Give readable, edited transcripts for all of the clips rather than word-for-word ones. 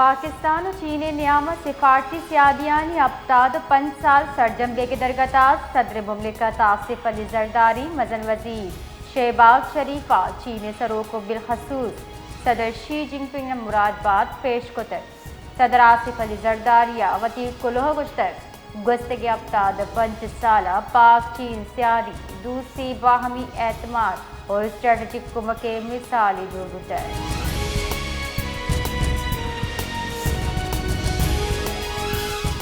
پاکستان و چین نیامہ سفارتی سیادیانی ابتاد 5 سال سرجمگے کے درگتاز صدر مملکت آصف علی زرداری مزن وزیر شہباز شریفہ چین سروک و بالخصوص صدر شی جن پنگ مراد باد پیش کتر صدر آصف علی زرداریہ وطیر کلوہ گشتر گستگی ابتاد 5 سالہ پاک چین سیادی دوسری باہمی اعتماد اور اسٹریٹجک کمک مثالی دورگتر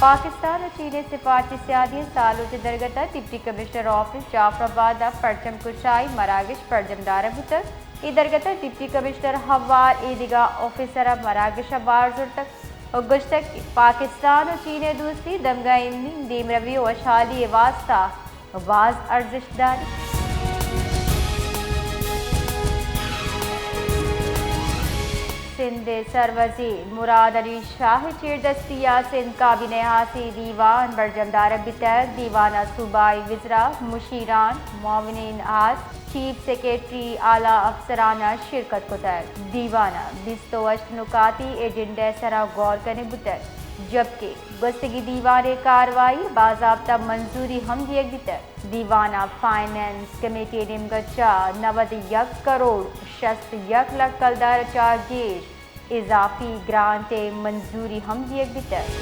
پاکستان و چین سفارتی سیادی سالو کے درگتا ڈپٹی کمشنر آفس جعفر آباد پرچم کشائی مراگش پرچم دار بتر ای درگتا ڈپٹی کمشنر حوار ایدگا آفیسر مراگش بارزر اور گشتک پاکستان و چین دوسری دمگا امنی دیم روی و شالی واسطہ واز ارزش داری سندھ سروزیر مراد علی شاہ چیردستیہ سندھ کابینہ حاسی دیوان برجم دار بتر دیوانہ صوبائی وزراء مشیران معاونین آس چیف سیکریٹری اعلیٰ افسرانہ شرکت کتر دیوانہ 28 نکاتی ایجنڈے سرا غور کرنے بتر جبکہ گستگی دیوان کاروائی باضابطہ منظوری ہم دیگ بتر دیوانہ فائنانس کمیٹی نمگچا 91 کروڑ 61 لاکھ کلدار چارگیش اضافی گرانٹ منظوری ہم دیگ بتر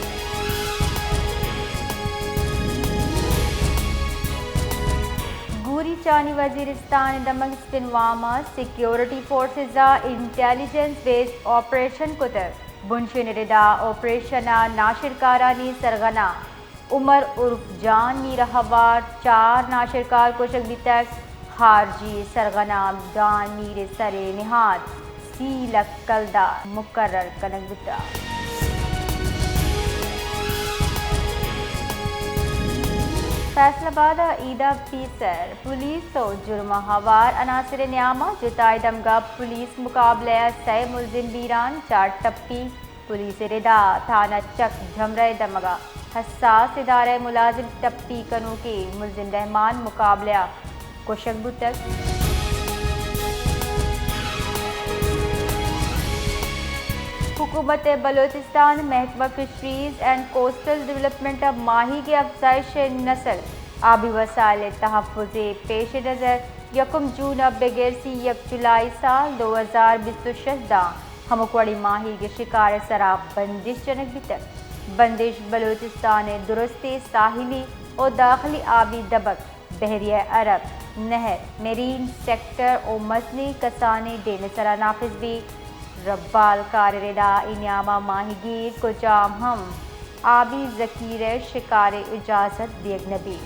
گوری چانی وزیرستان دمنگ استنوامہ security forces intelligence based operation کتر بنشن ردا آپریشن ناشرکارانی سرغنا عمر عرف جان نیر حوار 4 ناشرکار کوشک بیتک خارجی سرغنا دان نیر سر نہاد 30 لک کلدہ مقرر کنک بیتا فیصل آباد عیدہ پیسر پولیس و جرم ہوار عناصر نیامہ جتائی دمگا پولیس مقابلہ 6 ملزم بیران 4 ٹپی پولیس ردا تھانہ چک جھمرہ دمگا حساس ادارہ ملازم ٹپی کنو کے ملزم رحمان مقابلہ کوشک بتک حکومت بلوچستان محکمہ فشریز اینڈ کوسٹل ڈیولپمنٹ ماہی کی افزائش نسل آبی وسائل تحفظ پیش نظر 1 جون بغیر سی 1 جولائی سال 2026 ہمکوڑی ماہی کے شکار سراب بندش جنک بتر بندش بلوچستان درست ساحلی اور داخلی آبی دبک بحریہ عرب نہر میرین سیکٹر اور مزنی کسانی دین سرا نافذ بھی ربال کار ردا انیامہ ماہی گیر کو جام ہم آبی ذخیرہ شکار اجازت دیگ نبی